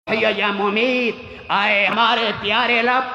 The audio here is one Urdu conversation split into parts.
یا ممیت، آئے ہمارے پیارے رب،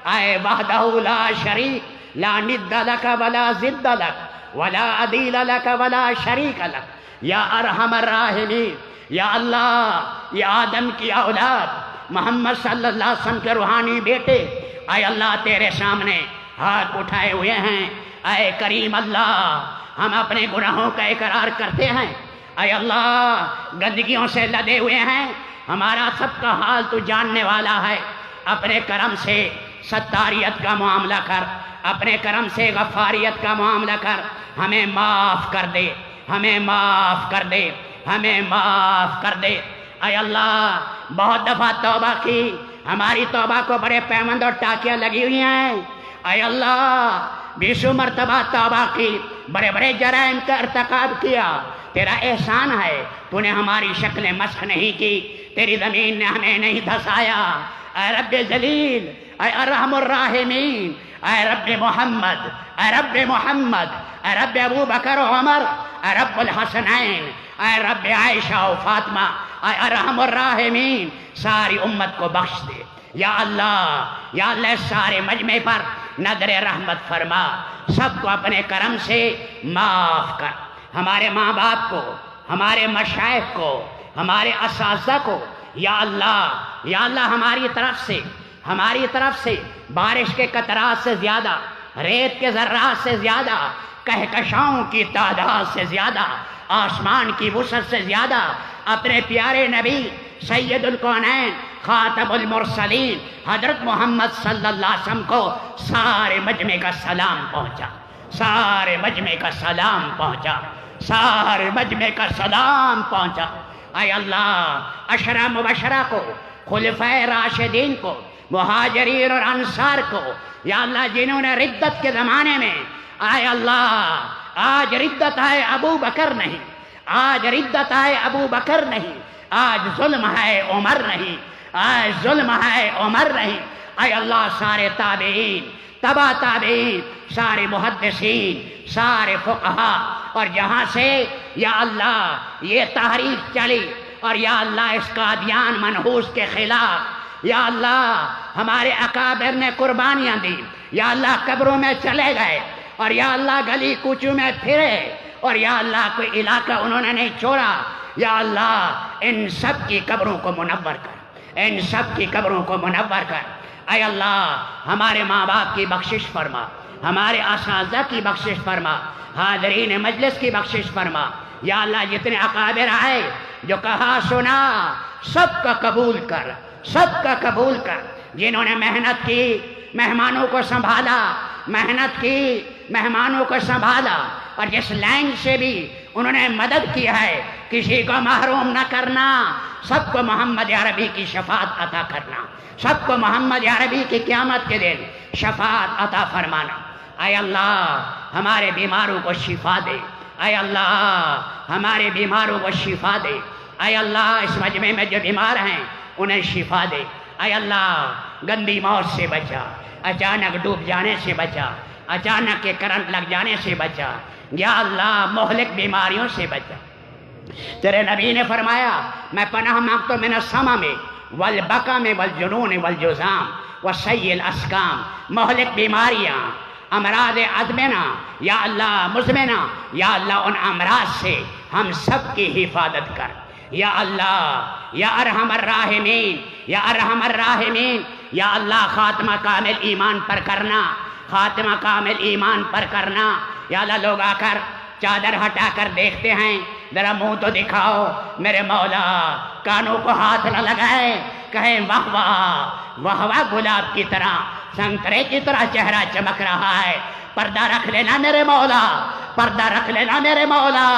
آئے وحدہ لا شریک، لا ند لک ولا ضد لک ولا عدیل لک ولا شریک لک، یا ارحم الراحمین، یا اللہ، یا آدم کی اولاد محمد صلی اللہ علیہ وسلم کے روحانی بیٹے، اے اللہ تیرے سامنے ہاتھ اٹھائے ہوئے ہیں۔ اے کریم اللہ، ہم اپنے گناہوں کا اقرار کرتے ہیں، اے اللہ گندگیوں سے لدے ہوئے ہیں، ہمارا سب کا حال تو جاننے والا ہے۔ اپنے کرم سے ستاریت کا معاملہ کر، اپنے کرم سے غفاریت کا معاملہ کر، ہمیں معاف کر دے، ہمیں معاف کر دے، ہمیں معاف کر دے۔ اے اللہ بہت دفعہ توبہ کی، ہماری توبہ کو بڑے پیمند اور ٹاکیاں لگی ہوئی ہیں۔ اے اللہ 20 مرتبہ توبہ کی، بڑے بڑے جرائم کا ارتکاب کیا، تیرا احسان ہے تو نے ہماری شکلیں مسخ نہیں کی، تیری زمین نے ہمیں نہیں دھسایا۔ اے رب جلیل، اے ارحم الراحمین، اے رب محمد، اے رب محمد، اے رب ابو بکر و عمر، اے رب الحسنین، اے رب عائشہ و فاطمہ، اے ارحم الراحمین، ساری امت کو بخش دے۔ یا اللہ سارے مجمع پر نظر رحمت فرما، سب کو اپنے کرم سے معاف کر۔ ہمارے ماں باپ کو، ہمارے مشائخ کو، ہمارے اساتذہ کو، یا اللہ ہماری طرف سے بارش کے قطرات سے زیادہ، ریت کے ذرات سے زیادہ، کہکشاؤں کی تعداد سے زیادہ، آسمان کی وسعت سے زیادہ اپنے پیارے نبی سید الکونین خاتم المرسلین حضرت محمد صلی اللہ علیہ وسلم کو سارے مجمع کا سلام پہنچا، سارے مجمع کا سلام پہنچا، سارے مجمع کا سلام پہنچا۔ اے اللہ عشرہ مبشرہ کو، خلفائے راشدین کو، مہاجرین اور انصار کو، یا اللہ جنہوں نے ردت کے زمانے میں، اے اللہ آج ردت ہے ابو بکر نہیں، آج ردت ہے ابو بکر نہیں، آج ظلم ہے عمر نہیں، آج ظلم ہے عمر نہیں۔ اے اللہ سارے تابعین، تبع تابعین، سارے محدثین، سارے فقہا، اور جہاں سے یا اللہ یہ تحریک چلی، اور یا اللہ اس قادیان منحوس کے خلاف یا اللہ ہمارے اکابر نے قربانیاں دی، یا اللہ قبروں میں چلے گئے، اور یا اللہ گلی کوچوں میں پھرے، اور یا اللہ کوئی علاقہ انہوں نے نہیں چھوڑا، یا اللہ ان سب کی قبروں کو منور کر، ان سب کی قبروں کو منور کر۔ اے اللہ ہمارے ماں باپ کی بخشش فرما، ہمارے اساتذہ کی بخشش فرما، حاضرین مجلس کی بخشش فرما۔ یا اللہ جتنے اکابر آئے جو کہا سنا سب کا قبول کر، سب کا قبول کر۔ جنہوں نے محنت کی، مہمانوں کو سنبھالا، محنت کی، مہمانوں کو سنبھالا، اور جس لائن سے بھی انہوں نے مدد کی ہے، کسی کو محروم نہ کرنا، سب کو محمد عربی کی شفاعت عطا کرنا، سب کو محمد عربی کی قیامت کے دن شفاعت عطا فرمانا۔ اے اللہ ہمارے بیماروں کو شفا دے، اے اللہ ہمارے بیماروں کو شفا دے، اے اللہ اس مجمع میں جو بیمار ہیں انہیں شفا دے، اے اللہ گندی موت سے بچا، اچانک ڈوب جانے سے بچا، اچانک کے کرنٹ لگ جانے سے بچا، یا اللہ مہلک بیماریوں سے بچا۔ تیرے نبی نے فرمایا میں پناہ مانگتا ہوں من السمم والبکم والجنون والجذام وسیء الاسقام، مہلک بیماریاں، امراض ازمنہ، یا اللہ مزمنہ، یا اللہ ان امراض سے ہم سب کی حفاظت کر، یا اللہ یا ارحم الراحمین، یا ارحم الراحمین۔ یا اللہ خاتمہ کامل ایمان پر کرنا، خاتمہ کامل ایمان پر کرنا۔ یا اللہ لوگ آ کر چادر ہٹا کر دیکھتے ہیں، ذرا منہ تو دکھاؤ میرے مولا، کانوں کو ہاتھ نہ لگائے، کہیں واہ واہ واہ واہ، گلاب کی طرح سنترے کی طرح چہرہ چمک رہا ہے، پردہ رکھ لینا میرے مولا، پردہ رکھ لینا میرے مولا،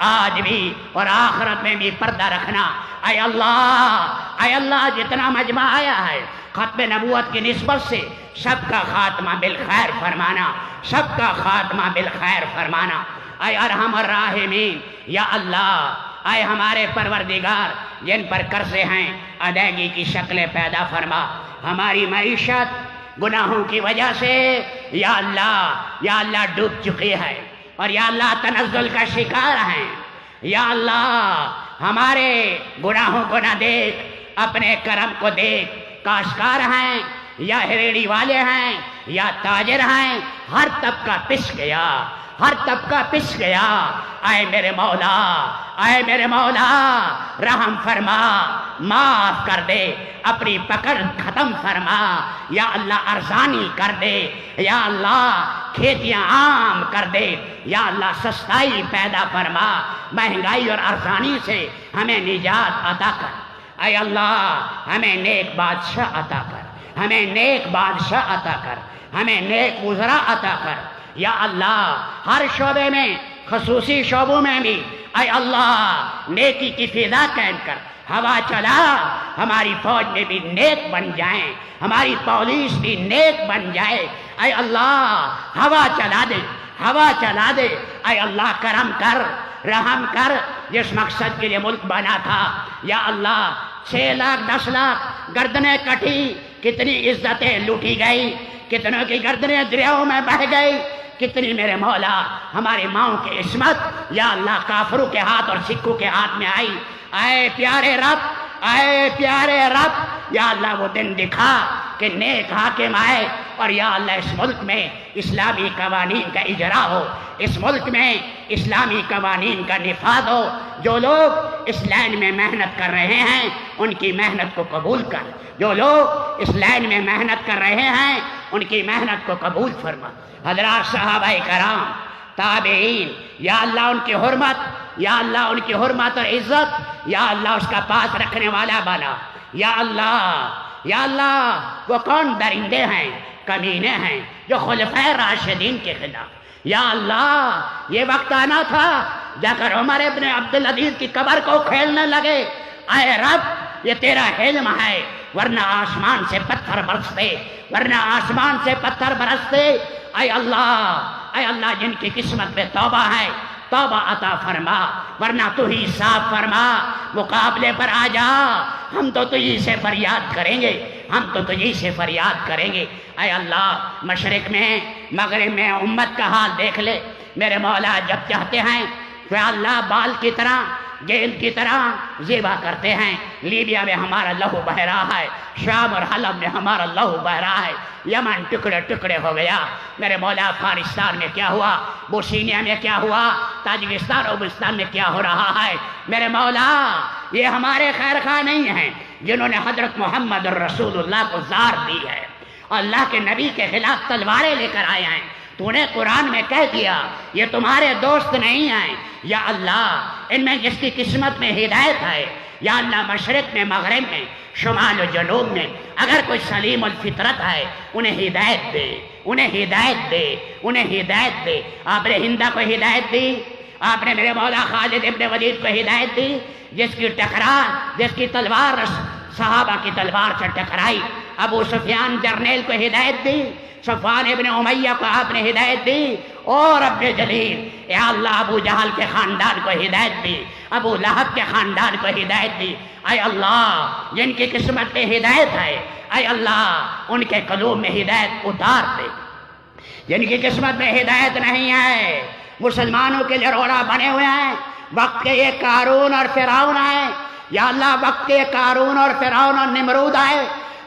آج بھی اور آخرت میں بھی پردہ رکھنا۔ اے اللہ جتنا مجمع آیا ہے ختم نبوت کی نسبت سے سب کا خاتمہ بالخیر فرمانا، سب کا خاتمہ بالخیر فرمانا۔ اے ارحم الراحمین، یا اللہ اے ہمارے پروردگار جن پر قرضے ہیں ادائیگی کی شکلیں پیدا فرما۔ ہماری معیشت گناہوں کی وجہ سے یا اللہ ڈوب چکی ہے، اور یا اللہ تنزل کا شکار ہیں۔ یا اللہ ہمارے گناہوں کو نہ دیکھ، اپنے کرم کو دیکھ، کاشتکار ہیں یا ریڑھی والے ہیں یا تاجر ہیں، ہر طبقہ پس گیا، ہر طبقہ پس گیا۔ اے میرے مولا، اے میرے مولا، رحم فرما، معاف کر دے، اپنی پکڑ ختم فرما، یا اللہ ارزانی کر دے، یا اللہ کھیتیاں عام کر دے، یا اللہ سستائی پیدا فرما، مہنگائی اور ارزانی سے ہمیں نجات عطا کر۔ اے اللہ ہمیں نیک بادشاہ عطا کر، ہمیں نیک بادشاہ عطا کر، ہمیں نیک وزراء عطا کر، یا اللہ ہر شعبے میں، خصوصی شعبوں میں بھی اے اللہ نیکی کی فضا قائم کر، ہوا چلا، ہماری فوج میں بھی نیک بن جائیں، ہماری پولیس بھی نیک بن جائے، اے اللہ ہوا چلا دے، ہوا چلا دے، اے اللہ کرم کر، رحم کر، جس مقصد کے لیے ملک بنا تھا، یا اللہ 6 لاکھ 10 لاکھ گردنیں کٹی، کتنی عزتیں لوٹی گئی، کتنوں کی گردنیں دریاؤں میں بہہ گئی، کتنی میرے مولا ہماری ماؤں کی عصمت یا اللہ کافروں کے ہاتھ اور سکھوں کے ہاتھ میں آئی۔ اے پیارے رب، اے پیارے رب، یا اللہ وہ دن دکھا کہ نیک حاکم آئے، اور یا اللہ اس ملک میں اسلامی قوانین کا اجرا ہو، اس ملک میں اسلامی قوانین کا نفاذ ہو، جو لوگ اس لائن میں محنت کر رہے ہیں ان کی محنت کو قبول کر، جو لوگ اس لائن میں محنت کر رہے ہیں ان کی محنت کو قبول فرما۔ حضرات صحابہ کرام، تابعین، یا اللہ ان کی حرمت، یا اللہ ان کی حرمت اور عزت، یا اللہ اس کا پاس رکھنے والا بنا، یا اللہ، یا اللہ وہ کون درندے ہیں، کمینے ہیں جو خلفائے راشدین کے خلاف، یا اللہ یہ وقت آنا تھا جا کر عمر ابن عبدالعزیز کی قبر کو کھیلنے لگے۔ اے رب یہ تیرا علم ہے، ورنہ آسمان سے پتھر برستے، ورنہ آسمان سے پتھر برستے۔ اے اللہ جن کی قسمت میں توبہ ہے توبہ عطا فرما، ورنہ تو ہی صاف فرما، مقابلے پر آ جا، ہم تو تجھی سے فریاد کریں گے، ہم تو تجھی سے فریاد کریں گے۔ اے اللہ مشرق میں مغرب میں امت کا حال دیکھ لے میرے مولا، جب چاہتے ہیں تو اللہ بال کی طرح، گیند کی طرح زیبا کرتے ہیں۔ لیبیا میں ہمارا لہو بہ رہا ہے، شام اور حلب میں ہمارا لہو بہ رہا ہے، یمن ٹکڑے ٹکڑے ہو گیا میرے مولا، افغانستان میں کیا ہوا، بوسنیا میں کیا ہوا، تاجکستان اور بلوچستان میں کیا ہو رہا ہے میرے مولا۔ یہ ہمارے خیر خواہ نہیں ہیں جنہوں نے حضرت محمد رسول اللہ کو زار دی ہے، اللہ کے نبی کے خلاف تلواریں لے کر آئے ہیں۔ تو نے قرآن میں کہہ دیا یہ تمہارے دوست نہیں ہیں، یا اللہ ان میں جس کی قسمت میں ہدایت ہے، یا اللہ مشرق میں مغرب میں شمال و جنوب میں اگر کوئی سلیم الفطرت ہے انہیں ہدایت دے، انہیں ہدایت دے، انہیں ہدایت دے۔ آپ نے ہندا کو ہدایت دی، آپ نے میرے مولا خالد ابن ولید کو ہدایت دی، جس کی تلوار صحابہ کی تلوار سے ٹکرائی۔ ابو سفیان جرنیل کو ہدایت دی، صفوان ابن امیہ کو آپ نے ہدایت دی، اور رب جلیل یا اللہ ابو جہل کے خاندان کو ہدایت دی، ابو لہب کے خاندان کو ہدایت دی۔ اے اللہ جن کی قسمت میں ہدایت ہے، اے اللہ ان کے قلوب میں ہدایت اتار دے۔ جن کی قسمت میں ہدایت نہیں ہے، مسلمانوں کے لیے روڑا بنے ہوئے ہیں، وقت کے یہ قارون اور فرعون آئے، یا اللہ وقت کے قارون اور فرعون اور نمرود آئے۔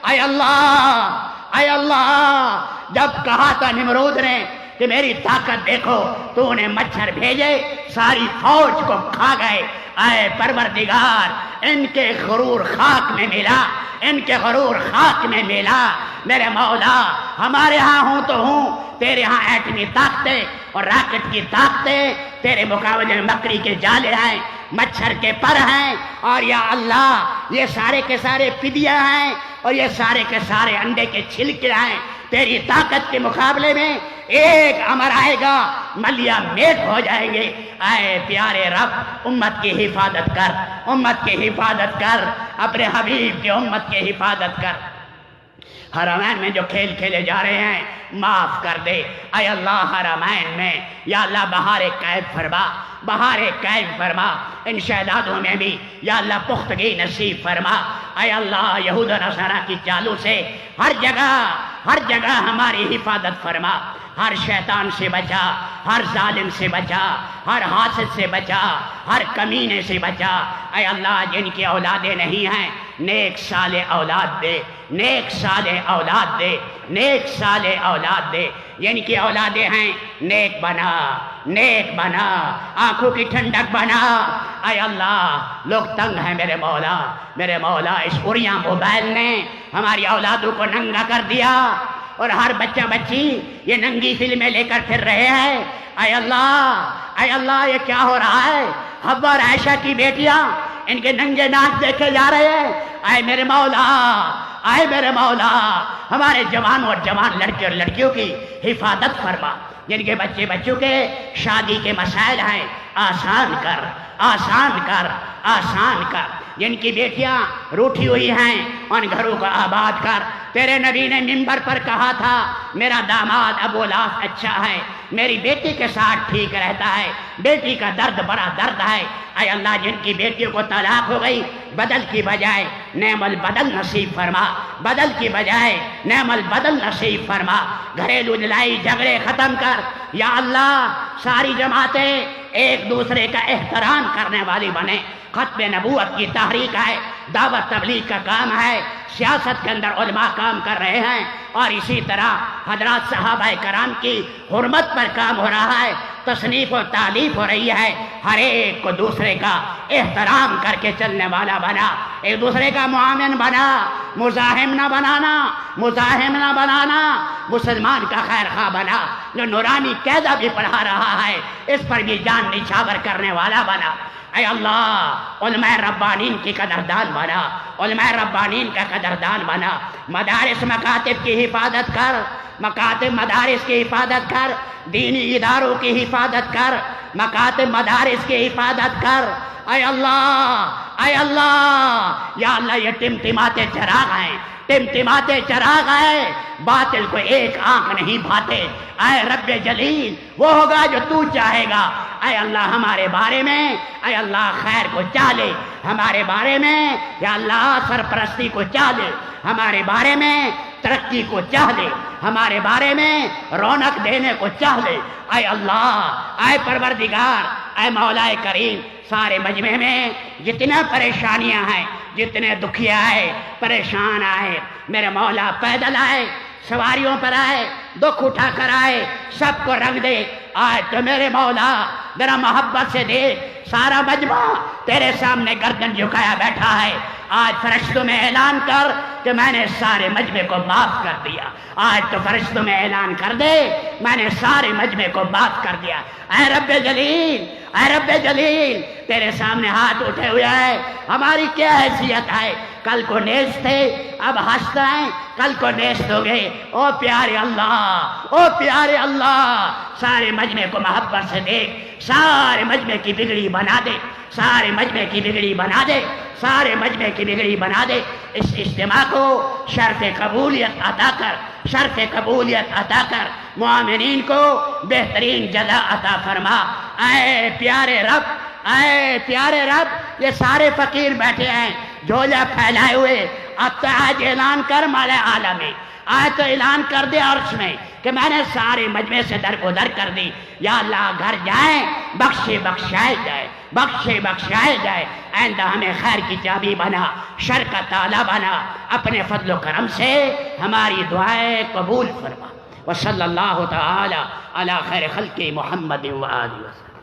اے اللہ، اے اللہ جب کہا تھا نمرود نے کہ میری طاقت دیکھو تو انہیں مچھر بھیجے، ساری فوج کو کھا گئے۔ اے پروردگار ان کے غرور خاک میں ملا، ان کے غرور خاک میں ملا میرے مولا۔ ہمارے ہاں ہوں تو ہوں، تیرے ہاں ایٹمی طاقتیں اور راکٹ کی طاقتیں تیرے مقابلے میں مکڑی کے جالے ہیں، مچھر کے پر ہیں، اور یا اللہ یہ سارے کے سارے فدیہ ہیں، اور یہ سارے کے سارے انڈے کے چھلکے ہیں۔ تیری طاقت کے مقابلے میں ایک امر آئے گا، ملیا میٹ ہو جائیں گے۔ اے پیارے رب امت کی حفاظت کر، امت کی حفاظت کر، اپنے حبیب کی امت کی حفاظت کر۔ حرمین میں جو کھیل کھیلے جا رہے ہیں معاف کر دے۔ اے اللہ حرمین میں یا اللہ بہار قید فرما، بہار قائم فرما، ان شہدادوں میں بھی یا اللہ پختگی نصیب فرما۔ اے اللہ یہود و نصارہ کی چالوں سے ہر جگہ ہماری حفاظت فرما، ہر شیطان سے بچا، ہر ظالم سے بچا، ہر حاسد سے بچا، ہر کمینے سے بچا۔ اے اللہ جن کی اولادیں نہیں ہیں نیک صالح اولاد دے، نیک صالح اولاد دے، نیک صالح اولاد دے۔ جن کی اولادیں ہیں نیک بنا، نیک بنا، آنکھوں کی ٹھنڈک بنا۔ اے اللہ لوگ تنگ ہیں میرے مولا، میرے مولا اس اڑیاں موبائل نے ہماری اولادوں کو ننگا کر دیا، اور ہر بچہ بچی یہ ننگی فلمیں لے کر پھر رہے ہیں۔ اے اللہ یہ کیا ہو رہا ہے؟ حوا اور عائشہ کی بیٹیاں ان کے ننگے ناچ دیکھے جا رہے ہیں۔ اے میرے مولا، اے میرے مولا ہمارے جوانوں اور جوان لڑکے اور لڑکیوں کی حفاظت فرما، جن کے بچوں کے شادی کے مسائل ہیں آسان کر، آسان کر، آسان کر۔ جن کی بیٹیاں روٹھی ہوئی ہیں ان گھروں کو آباد کر۔ تیرے نبی نے منبر پر کہا تھا میرا داماد ابو لاف اچھا ہے، میری بیٹی کے ساتھ ٹھیک رہتا ہے، بیٹی کا درد بڑا درد ہے۔ اے اللہ جن کی بیٹیوں کو طلاق ہو گئی بدل کی بجائے نعم البدل نصیب فرما، بدل کی بجائے نعم البدل نصیب فرما۔ گھریلو لڑائی جھگڑے ختم کر یا اللہ، ساری جماعتیں ایک دوسرے کا احترام کرنے والی بنے۔ ختم نبوت کی تحریک ہے، دعوت تبلیغ کا کام ہے، سیاست کے اندر علماء کام کر رہے ہیں، اور اسی طرح حضرات صحابہ کرام کی حرمت پر کام ہو رہا ہے، تصنیف و تالیف ہو رہی ہے۔ ہر ایک کو دوسرے کا احترام کر کے چلنے والا بنا، ایک دوسرے کا معاون بنا، مزاحم نہ بنانا، مزاحم نہ بنانا، مسلمان کا خیر خواہ بنا، جو نورانی قاعدہ بھی پڑھا رہا ہے اس پر بھی جان نچھاور کرنے والا بنا۔ اے اللہ علماء ربانین کی قدردان بنا، علماء ربانین کا قدردان بنا۔ مدارس مکاتب کی حفاظت کر، مکاتب مدارس کی حفاظت کر، دینی اداروں کی حفاظت کر، مکاتب مدارس کی حفاظت کر۔ اے اللہ، اے اللہ، یا اللہ یہ ٹمٹماتے چراغ ہیں، ٹمٹماتے چراغ ہے، باطل کو ایک آنکھ نہیں بھاتے۔ اے رب جلیل وہ ہوگا جو تو چاہے گا۔ اے اللہ ہمارے بارے میں، اے اللہ خیر کو چاہے ہمارے بارے میں، یا اللہ سرپرستی کو چاہے ہمارے بارے میں، ترقی کو چاہے ہمارے بارے میں، رونق دینے کو چاہے۔ اے اللہ، اے پروردگار، اے مولا کریم، سارے مجمع میں جتنا پریشانیاں ہیں، جتنے دکھیا آئے، پریشان آئے، میرے مولا پیدل آئے، سواریوں پر آئے، دکھ اٹھا کر آئے، سب کو رنگ دے۔ آج تو میرے مولا ذرا محبت سے دے، سارا مجمع تیرے سامنے گردن جھکایا بیٹھا ہے۔ آج فرشتوں میں اعلان کر کہ میں نے سارے مجمع کو معاف کر دیا۔ آج تو فرشتوں میں اعلان کر دے میں نے سارے مجمع کو معاف کر دیا۔ اے رب جلیل، اے رب جلیل، تیرے سامنے ہاتھ اٹھے ہوئے ہیں، ہماری کیا حیثیت ہے؟ کل کو نیست تھے، اب ہنستے ہیں، کل کو نیست ہو گئے۔ او پیارے اللہ، او پیارے اللہ، سارے مجمع کو محبت سے دیکھ، سارے مجمع کی بگڑی بنا دے، سارے مجمع کی بگڑی بنا دے، سارے مجمع کی بگڑی بنا دے۔ اس اجتماع کو شرف قبولیت عطا کر، شرف قبولیت عطا کر، مومنین کو بہترین جزا عطا فرما۔ اے پیارے رب، اے پیارے رب، یہ سارے فقیر بیٹھے ہیں جھولا پھیلائے ہوئے، اب تو آج اعلان کر مالا عالم میں، آج تو اعلان کر دے عرش میں کہ میں نے سارے مجمع سے درگزر کر دی۔ یا اللہ گھر جائیں، بخشے بخشائے جائے، بخشے بخشائے جائے۔ آئندہ ہمیں خیر کی چابی بنا، شر کا تالا بنا، اپنے فضل و کرم سے ہماری دعائیں قبول فرما۔ وصلی اللہ تعالی علی خیر خلق محمد و آلہ وسلم۔